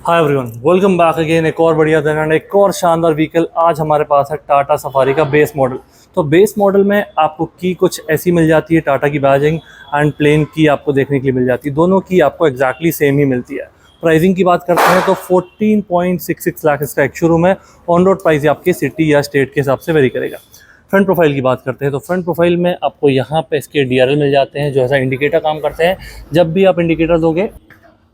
Hi everyone, welcome back again. एक और बढ़िया दिन एंड एक और शानदार व्हीकल आज हमारे पास है टाटा सफारी का बेस मॉडल। तो बेस मॉडल में आपको की कुछ ऐसी मिल जाती है, टाटा की बैजिंग एंड प्लेन की आपको देखने के लिए मिल जाती है। दोनों की आपको एग्जैक्टली सेम ही मिलती है। प्राइसिंग की बात करते हैं तो 14.66 लाख इसका एक शोरूम है। ऑन रोड प्राइस आपके सिटी या स्टेट के हिसाब से वेरी करेगा। फ्रंट प्रोफाइल की बात करते हैं तो फ्रंट प्रोफाइल में आपको यहाँ पे इसके DRL मिल जाते हैं जो ऐसा इंडिकेटर काम करते हैं। जब भी आप इंडिकेटर दोगे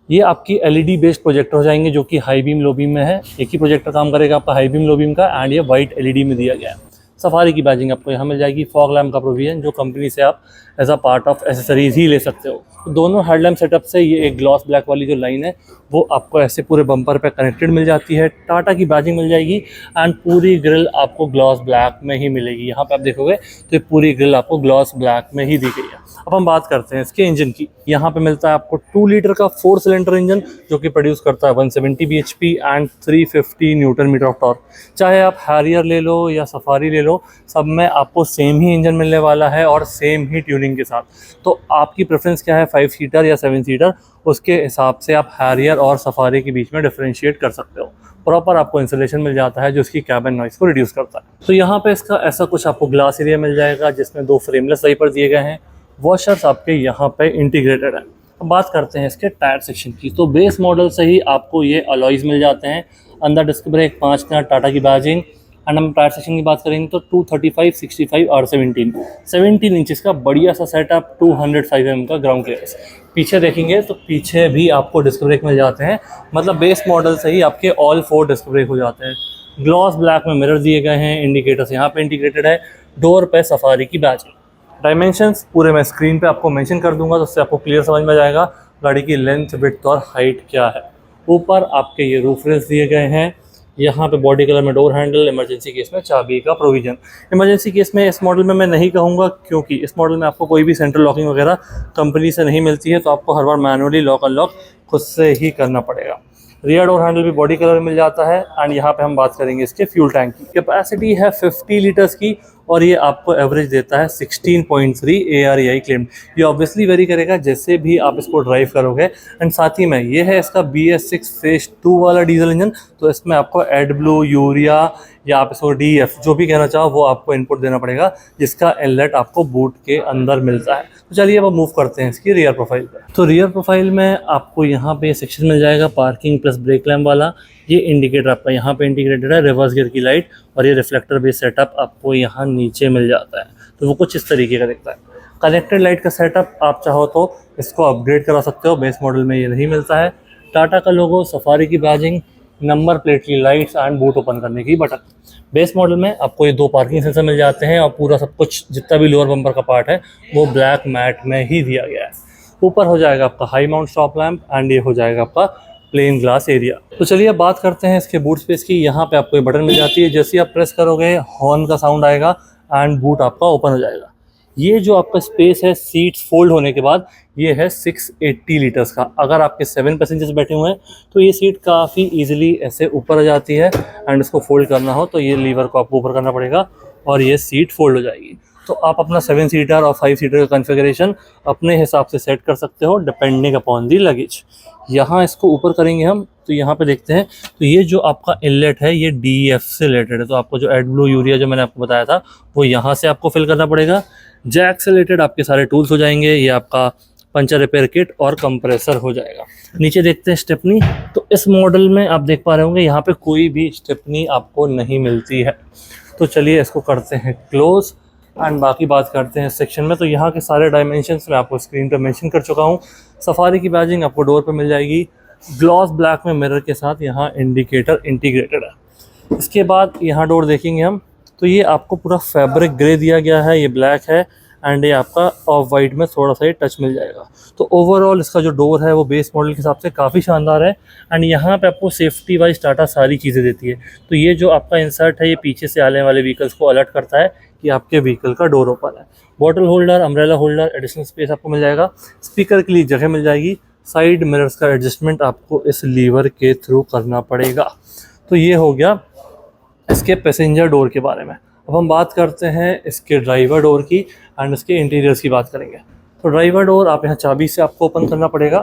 ये आपकी LED बेस्ड प्रोजेक्टर हो जाएंगे जो कि हाई बीम लो बीम में है। एक ही प्रोजेक्टर काम करेगा आपका हाई बीम लो बीम का एंड ये वाइट LED में दिया गया है। सफारी की बैजिंग आपको यहाँ मिल जाएगी। फॉग लैम्प का प्रोविजन जो कंपनी से आप as a part of accessories ही ले सकते हो। तो दोनों हेडलैम्प सेटअप से ये एक ग्लॉस ब्लैक वाली जो लाइन है वो आपको ऐसे पूरे बम्पर पे कनेक्टेड मिल जाती है। टाटा की बैजिंग मिल जाएगी एंड पूरी ग्रिल आपको ग्लॉस ब्लैक में ही मिलेगी। यहाँ पे आप देखोगे तो ये पूरी ग्रिल आपको ग्लॉस ब्लैक में ही दी गई है। अब हम बात करते हैं इसके इंजन की। यहाँ पे मिलता है आपको 2 लीटर का 4 सिलेंडर इंजन जो कि प्रोड्यूस करता है 170 bhp and 350 newton metre of torque. चाहे आप हैरियर ले लो या सफारी ले लो, सब में आपको सेम ही इंजन मिलने वाला है और सेम ही ट्यूनिंग के साथ। तो आपकी प्रेफरेंस क्या है, 5 सीटर या 7 सीटर, उसके हिसाब से आप हैरियर और सफारी के बीच में डिफरेंशिएट कर सकते हो। प्रॉपर आपको इंसुलेशन मिल जाता है जो इसकी कैबिन नॉइस को रिड्यूस करता है। तो यहाँ पे इसका ऐसा कुछ आपको ग्लास एरिया मिल जाएगा जिसमें 2 फ्रेमलेस वाइपर दिए गए हैं। वॉशर्स आपके यहाँ पे इंटीग्रेटेड है। अब बात करते हैं इसके टायर सेक्शन की। तो बेस मॉडल से ही आपको ये अलॉयज मिल जाते हैं। अंदर डिस्क ब्रेक, 5 का टाटा की बैजिंग। एंड हम टायर सेक्शन की बात करेंगे तो 235, 65 और 17 इंचेस का बढ़िया सा सेटअप, 205 mm का ग्राउंड क्लियरेंस। पीछे देखेंगे तो पीछे भी आपको डिस्क ब्रेक मिल जाते हैं। मतलब बेस मॉडल से ही आपके ऑल 4 डिस्क ब्रेक हो जाते हैं। ग्लॉस ब्लैक में मिरर दिए गए हैं। इंडिकेटर्स यहाँ पे इंटीग्रेटेड है। डोर पे सफारी की बैजिंग। डायमेंशंस पूरे मैं स्क्रीन पे आपको मेंशन कर दूंगा तो उससे आपको क्लियर समझ में आ जाएगा गाड़ी की लेंथ, विड्थ और हाइट क्या है। ऊपर आपके ये रूफ रेल्स दिए गए हैं। यहाँ पे बॉडी कलर में डोर हैंडल, इमरजेंसी केस में चाबी का प्रोविजन। इमरजेंसी केस में इस मॉडल में मैं नहीं कहूँगा क्योंकि इस मॉडल में आपको कोई भी सेंट्रल लॉकिंग वगैरह कंपनी से नहीं मिलती है, तो आपको हर बार मैनुअली लॉक अनलॉक खुद से ही करना पड़ेगा। रियर डोर हैंडल भी बॉडी कलर मिल जाता है। एंड यहाँ पे हम बात करेंगे इसके फ्यूल टैंक की। कैपेसिटी है 50 लीटर्स की और ये आपको एवरेज देता है 16.3 ARAI क्लेम। ये ऑब्वियसली वेरी करेगा जैसे भी आप इसको ड्राइव करोगे। एंड साथ ही में ये है इसका BS6 फेज 2 वाला डीजल इंजन। तो इसमें आपको एडब्लू, यूरिया या आप इसको DF जो भी कहना चाहो वो आपको इनपुट देना पड़ेगा, जिसका इनलेट आपको बूट के अंदर मिलता है। तो चलिए अब मूव करते हैं इसकी रियर प्रोफाइल पर। तो रियर प्रोफाइल में आपको यहाँ पे सेक्शन मिल जाएगा पार्किंग प्लस ब्रेक लैम्प वाला। ये इंडिकेटर आपका यहाँ पे इंटीग्रेटेड है, रिवर्स गियर की लाइट और ये रिफ्लेक्टर बेस्ड सेटअप आपको यहाँ नीचे मिल जाता है। तो वो कुछ इस तरीके का दिखता है। कनेक्टेड लाइट का सेटअप आप चाहो तो इसको अपग्रेड करा सकते हो, बेस मॉडल में ये नहीं मिलता है। टाटा का लोगो, सफारी की बैजिंग, नंबर प्लेट की लाइट्स एंड बूट ओपन करने की बटन। बेस मॉडल में आपको ये 2 पार्किंग सेंसर मिल जाते हैं और पूरा सब कुछ जितना भी लोअर बम्पर का पार्ट है वो ब्लैक मैट में ही दिया गया है। ऊपर हो जाएगा आपका high mount stop lamp and ये हो जाएगा आपका प्लेन ग्लास एरिया। तो चलिए अब बात करते हैं इसके बूट स्पेस की। यहाँ पे आपको ये बटन मिल जाती है, जैसे आप प्रेस करोगे हॉर्न का साउंड आएगा एंड बूट आपका ओपन हो जाएगा। ये जो आपका स्पेस है सीट्स फोल्ड होने के बाद ये है 680 लीटर्स का। अगर आपके 7 पैसेंजर्स बैठे हुए हैं तो ये सीट काफ़ी इजीली ऐसे ऊपर आ जाती है एंड इसको फोल्ड करना हो तो ये लीवर को आपको ऊपर करना पड़ेगा और ये सीट फोल्ड हो जाएगी। तो आप अपना 7 सीटर और 5 सीटर का कॉन्फ़िगरेशन अपने हिसाब से सेट कर सकते हो डिपेंडिंग अपॉन दी लगेज। यहाँ इसको ऊपर करेंगे हम तो यहाँ पे देखते हैं तो ये जो आपका इनलेट है ये DF से रिलेटेड है। तो आपको जो एडब्लू, यूरिया जो मैंने आपको बताया था वो यहाँ से आपको फिल करना पड़ेगा। जैक से रिलेटेड आपके सारे टूल्स हो जाएंगे। ये आपका पंचर रिपेयर किट और कंप्रेसर हो जाएगा। नीचे देखते हैं स्टेपनी। तो इस मॉडल में आप देख पा रहे होंगे यहाँ पे कोई भी स्टेपनी आपको नहीं मिलती है। तो चलिए इसको करते हैं क्लोज एंड बाकी बात करते हैं सेक्शन में। तो यहाँ के सारे डायमेंशंस मैं आपको स्क्रीन पर मेंशन कर चुका हूँ। सफारी की बैजिंग आपको डोर पे मिल जाएगी। ग्लॉस ब्लैक में मिरर के साथ यहाँ इंडिकेटर इंटीग्रेटेड है। इसके बाद यहाँ डोर देखेंगे हम तो ये आपको पूरा फैब्रिक ग्रे दिया गया है, ये ब्लैक है एंड ये आपका ऑफ वाइट में थोड़ा सा ये टच मिल जाएगा। तो ओवरऑल इसका जो डोर है वो बेस मॉडल के हिसाब से काफ़ी शानदार है। एंड यहाँ पे आपको सेफ्टी वाइज टाटा सारी चीज़ें देती है। तो ये जो आपका इंसर्ट है ये पीछे से आने वाले व्हीकल्स को अलर्ट करता है कि आपके व्हीकल का डोर ओपन है। Bottle holder, umbrella holder, additional space आपको मिल जाएगा। स्पीकर के लिए जगह मिल जाएगी। साइड मिरर्स का एडजस्टमेंट आपको इस लीवर के थ्रू करना पड़ेगा। तो ये हो गया इसके पैसेंजर डोर के बारे में। अब हम बात करते हैं इसके ड्राइवर डोर की एंड इसके इंटीरियर्स की बात करेंगे। तो ड्राइवर डोर आप यहाँ चाबी से आपको ओपन करना पड़ेगा।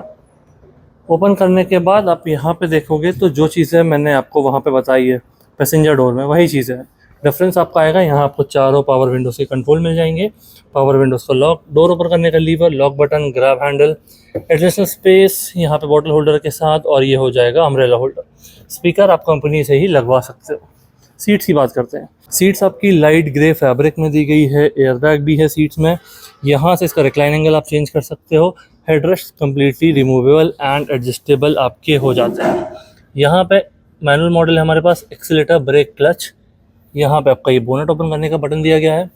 ओपन करने के बाद आप यहाँ पे देखोगे तो जो चीज़ें मैंने आपको वहाँ पे बताई है पैसेंजर डोर में, वही चीज़ें हैं। डिफरेंस आपका आएगा, यहाँ आपको चारों पावर विंडोज़ के कंट्रोल मिल जाएंगे। पावर विंडोज़ को लॉक, डोर ओपन करने का lever, lock button, grab handle, adjustable space यहाँ पे बॉटल होल्डर के साथ, और ये हो जाएगा अम्ब्रेला होल्डर। स्पीकर आप कंपनी से ही लगवा सकते हो। सीट्स की बात करते हैं। सीट्स आपकी लाइट ग्रे फैब्रिक में दी गई है, एयरबैग भी है सीट्स में। यहाँ से इसका रिक्लाइन एंगल आप चेंज कर सकते हो। Headrest completely removable and adjustable आपके हो जाते हैं। यहाँ पे मैनुअल मॉडल है हमारे पास, एक्सीलेटर, ब्रेक, क्लच। यहाँ पे आपका ये बोनट ओपन करने का बटन दिया गया है।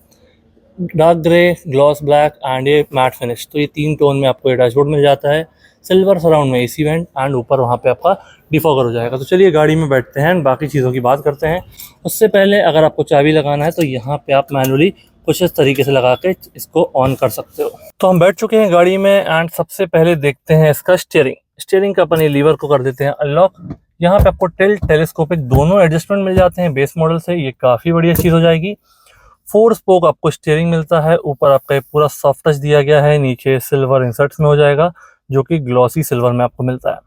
Dark grey, gloss black and ये मैट फिनिश, तो ये 3 टोन में आपको ये डैशबोर्ड मिल जाता है। सिल्वर सराउंड में एसी वेंट एंड ऊपर वहाँ पे आपका डिफॉगर हो जाएगा। तो चलिए गाड़ी में बैठते हैं, बाकी चीज़ों की बात करते हैं। उससे पहले अगर आपको चाबी लगाना है तो यहाँ पे आप मैनुअली कुछ इस तरीके से लगा के इसको ऑन कर सकते हो। तो हम बैठ चुके हैं गाड़ी में एंड सबसे पहले देखते हैं इसका स्टीयरिंग का अपन ये लीवर को कर देते हैं अनलॉक। यहाँ पे आपको टिल्ट, टेलीस्कोपिक दोनों एडजस्टमेंट मिल जाते हैं बेस मॉडल से, ये काफ़ी बढ़िया चीज़ हो जाएगी। 4 स्पोक आपको स्टीयरिंग मिलता है। ऊपर आपका ये पूरा सॉफ्ट टच दिया गया है, नीचे सिल्वर इंसर्ट्स में हो जाएगा जो कि ग्लॉसी सिल्वर में आपको मिलता है।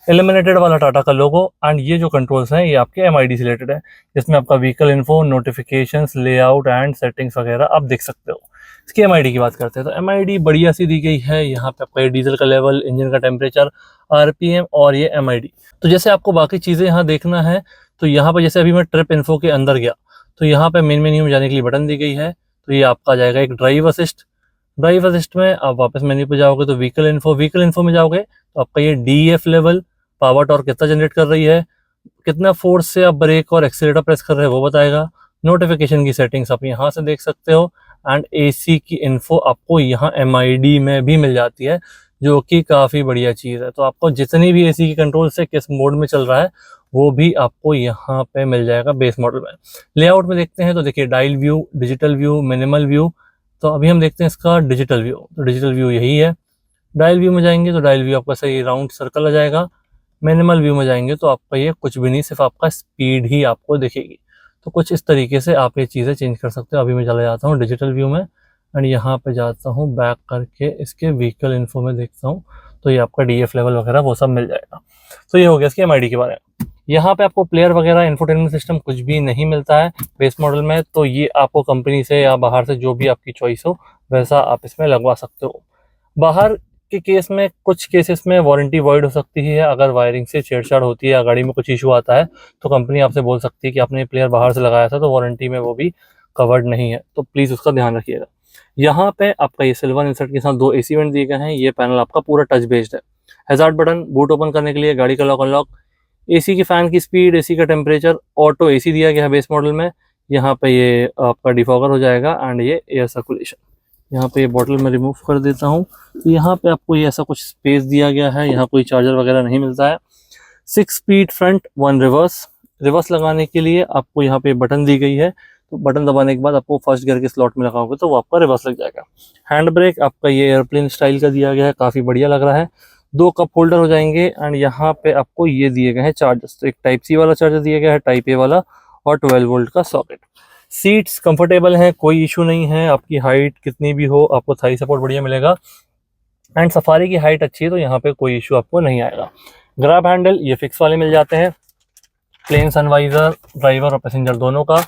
एलिमिनेटेड वाला टाटा का लोगो एंड ये जो कंट्रोल्स हैं ये आपके एमआईडी से रिलेटेड है, जिसमें आपका vehicle info, notifications, layout and settings वगैरह आप देख सकते हो। इसकी एमआईडी की बात करते हैं तो एमआईडी बढ़िया सी दी गई है। यहाँ पे आपका ये डीजल का लेवल, इंजन का टेम्परेचर, आरपीएम और ये एमआईडी। तो जैसे आपको बाकी चीज़ें यहाँ देखना है तो यहाँ पर जैसे अभी मैं ट्रिप इन्फो के अंदर गया तो यहाँ पे मेन मेन्यू में जाने के लिए बटन दी गई है। तो ये आपका जाएगा एक ड्राइव असिस्ट में आप वापस मेन्यू पे जाओगे तो व्हीकल इन्फो में जाओगे तो आपका ये डीएफ लेवल, पावर टॉर्क कितना जनरेट कर रही है, कितना फोर्स से आप ब्रेक और एक्सीलेटर प्रेस कर रहे हैं वो बताएगा। नोटिफिकेशन की सेटिंग्स आप यहाँ से देख सकते हो एंड एसी की इन्फो आपको यहाँ एमआईडी में भी मिल जाती है, जो कि काफ़ी बढ़िया चीज़ है। तो आपको जितनी भी एसी की कंट्रोल से किस मोड में चल रहा है वो भी आपको यहाँ पे मिल जाएगा बेस मॉडल में। लेआउट में देखते हैं तो देखिए dial view, digital view, minimal view. तो अभी हम देखते हैं इसका डिजिटल व्यू। तो डिजिटल व्यू यही है। डायल व्यू में जाएंगे तो डायल व्यू आपका सही राउंड सर्कल आ जाएगा। मिनिमल व्यू में जाएंगे तो आपका ये कुछ भी नहीं, सिर्फ आपका स्पीड ही आपको दिखेगी। तो कुछ इस तरीके से आप ये चीज़ें चेंज कर सकते हो। अभी मैं चला जाता हूँ डिजिटल व्यू में एंड यहाँ पे जाता हूँ बैक करके इसके व्हीकल इन्फो में देखता हूँ तो ये आपका डीएफ लेवल वगैरह वो सब मिल जाएगा। तो ये हो गया इसकी एमआईडी के बारे में। यहाँ पे आपको प्लेयर वगैरह, इंफोटेनमेंट सिस्टम कुछ भी नहीं मिलता है बेस मॉडल में, तो ये आपको कंपनी से या बाहर से जो भी आपकी चॉइस हो वैसा आप इसमें लगवा सकते हो। बाहर के केस में कुछ केसेस में वारंटी वॉइड हो सकती है। अगर वायरिंग से छेड़छाड़ होती है या गाड़ी में कुछ इशू आता है तो कंपनी आपसे बोल सकती है कि आपने प्लेयर बाहर से लगाया था तो वारंटी में वो भी कवर्ड नहीं है, तो प्लीज़ उसका ध्यान रखिएगा। यहाँ पे आपका ये सिल्वर इंसर्ट के साथ 2 एसी वेंट दिए गए हैं। ये पैनल आपका पूरा टच बेस्ड है। हैजार्ड बटन, बूट ओपन करने के लिए, गाड़ी का लॉक अनलॉक, एसी की फ़ैन की स्पीड, एसी का टेम्परेचर, ऑटो एसी दिया गया है बेस मॉडल में। यहाँ पे ये आपका डिफॉगर हो जाएगा एंड ये एयर सर्कुलेशन। यहाँ पे ये बॉटल में रिमूव कर देता हूँ तो यहाँ पे आपको ये ऐसा कुछ स्पेस दिया गया है। यहाँ कोई चार्जर वगैरह नहीं मिलता है। 6 स्पीड फ्रंट, 1 रिवर्स लगाने के लिए आपको यहाँ पे बटन दी गई है। तो बटन दबाने के बाद आपको फर्स्ट गियर के स्लॉट में लगाओगे तो वो आपका रिवर्स लग जाएगा। हैंड ब्रेक आपका ये एयरप्लेन स्टाइल का दिया गया है, काफ़ी बढ़िया लग रहा है। 2 कप होल्डर हो जाएंगे एंड यहाँ पे आपको ये दिए गए हैं चार्जर्स। तो एक टाइप सी वाला चार्जर दिया गया है, टाइप ए वाला, और 12 वोल्ट का सॉकेट। सीट्स कंफर्टेबल हैं, कोई इशू नहीं है। आपकी हाइट कितनी भी हो आपको थाई सपोर्ट बढ़िया मिलेगा एंड सफारी की हाइट अच्छी है तो यहाँ पे कोई इशू आपको नहीं आएगा। ग्रैब हैंडल ये फिक्स वाले मिल जाते हैं। प्लेन सनवाइजर ड्राइवर और पैसेंजर दोनों का।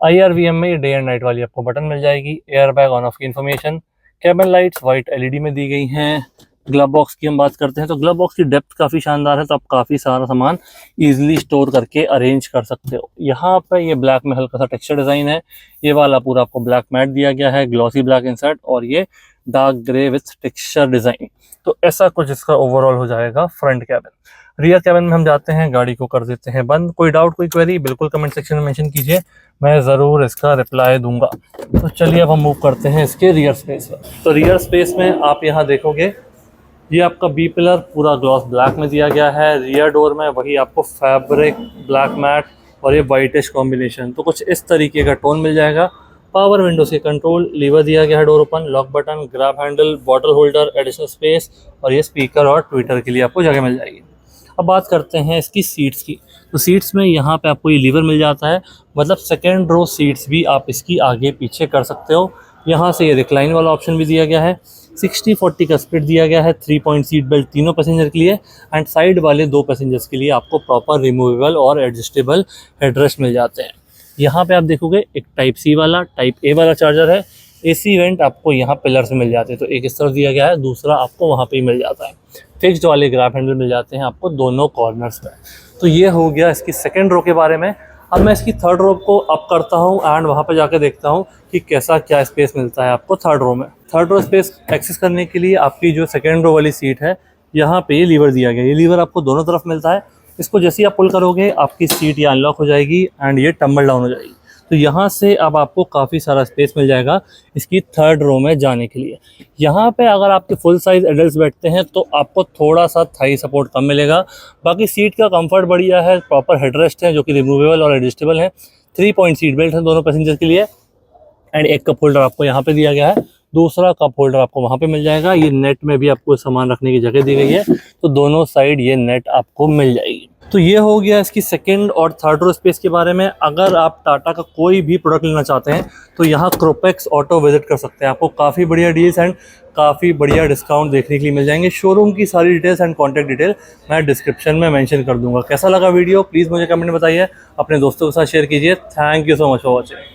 IRVM में डे एंड नाइट वाली आपको बटन मिल जाएगी। एयर बैग ऑन ऑफ की information. Cabin lights white LED में दी गई हैं। ग्लव बॉक्स की हम बात करते हैं तो ग्लव बॉक्स की डेप्थ काफ़ी शानदार है, तो आप काफ़ी सारा सामान इजीली स्टोर करके अरेंज कर सकते हो। यहाँ पर ये ब्लैक में हल्का सा टेक्सचर डिज़ाइन है। ये वाला पूरा आपको ब्लैक मैट दिया गया है, ग्लॉसी ब्लैक इंसर्ट, और ये dark grey with texture design. तो ऐसा कुछ इसका ओवरऑल हो जाएगा फ्रंट कैबिन। रियर कैबिन में हम जाते हैं, गाड़ी को कर देते हैं बंद। कोई डाउट, कोई क्वेरी बिल्कुल कमेंट सेक्शन में मेंशन कीजिए, मैं ज़रूर इसका रिप्लाई दूंगा। तो चलिए अब हम मूव करते हैं इसके रियर स्पेस पर। तो रियर स्पेस में आप यहाँ देखोगे ये आपका बी पिलर पूरा ग्लॉस ब्लैक में दिया गया है। रियर डोर में वही आपको फैब्रिक, ब्लैक मैट और ये वाइटिश कॉम्बिनेशन, तो कुछ इस तरीके का टोन मिल जाएगा। पावर विंडो से कंट्रोल, लीवर दिया गया है door open, lock button, grab handle, bottle holder, additional space, और ये स्पीकर और ट्विटर के लिए आपको जगह मिल जाएगी। अब बात करते हैं इसकी सीट्स की। तो सीट्स में यहाँ पे आपको ये लीवर मिल जाता है, मतलब सेकेंड रो सीट्स भी आप इसकी आगे पीछे कर सकते हो। यहाँ से ये रिक्लाइन वाला ऑप्शन भी दिया गया है। 60-40 का स्प्लिट दिया गया है, 3 पॉइंट सीट बेल्ट तीनों पैसेंजर के लिए एंड साइड वाले 2 पैसेंजर्स के लिए आपको प्रॉपर रिमूवेबल और एडजस्टेबल हेडरेस्ट मिल जाते हैं। यहाँ पे आप देखोगे एक टाइप सी वाला, टाइप ए वाला चार्जर है। AC वेंट आपको यहाँ पिलर से मिल जाते हैं, तो एक इस तरफ दिया गया है, दूसरा आपको वहाँ पे ही मिल जाता है। फिक्स्ड वाले ग्रैब हैंडल मिल जाते हैं आपको दोनों कॉर्नर्स में। तो ये हो गया इसकी सेकंड रो के बारे में। अब मैं इसकी थर्ड रो को अप करता हूँ एंड वहाँ पे जाकर देखता हूँ कि कैसा क्या स्पेस मिलता है आपको थर्ड रो में। थर्ड रो स्पेस एक्सेस करने के लिए आपकी जो सेकंड रो वाली सीट है, यहाँ पे ये लीवर दिया गया है। ये लीवर आपको दोनों तरफ मिलता है। इसको जैसे ही आप पुल करोगे आपकी सीट ये अनलॉक हो जाएगी एंड ये टम्बल डाउन हो जाएगी। तो यहाँ से अब आपको काफ़ी सारा स्पेस मिल जाएगा इसकी थर्ड रो में जाने के लिए। यहाँ पे अगर आपके फुल साइज़ एडल्ट्स बैठते हैं तो आपको थोड़ा सा थाई सपोर्ट कम मिलेगा। बाकी सीट का कंफर्ट बढ़िया है, प्रॉपर हेडरेस्ट है जो कि रिमूवेबल और एडजस्टेबल है, 3 पॉइंट सीट बेल्ट है दोनों पैसेंजर के लिए एंड एक कप होल्डर आपको यहाँ पे दिया गया है, दूसरा कप होल्डर आपको वहाँ पे मिल जाएगा। ये नेट में भी आपको सामान रखने की जगह दी गई है, तो दोनों साइड ये नेट आपको मिल जाएगी। तो ये हो गया इसकी सेकंड और थर्ड रो स्पेस के बारे में। अगर आप टाटा का कोई भी प्रोडक्ट लेना चाहते हैं तो यहाँ क्रोपेक्स ऑटो विजिट कर सकते हैं। आपको काफ़ी बढ़िया डील्स एंड काफ़ी बढ़िया डिस्काउंट देखने के लिए मिल जाएंगे। शोरूम की सारी डिटेल्स एंड कॉन्टैक्ट डिटेल मैं डिस्क्रिप्शन में मेंशन कर दूंगा। कैसा लगा वीडियो प्लीज़ मुझे कमेंट में बताइए, अपने दोस्तों के साथ शेयर कीजिए। Thank you so much for watching.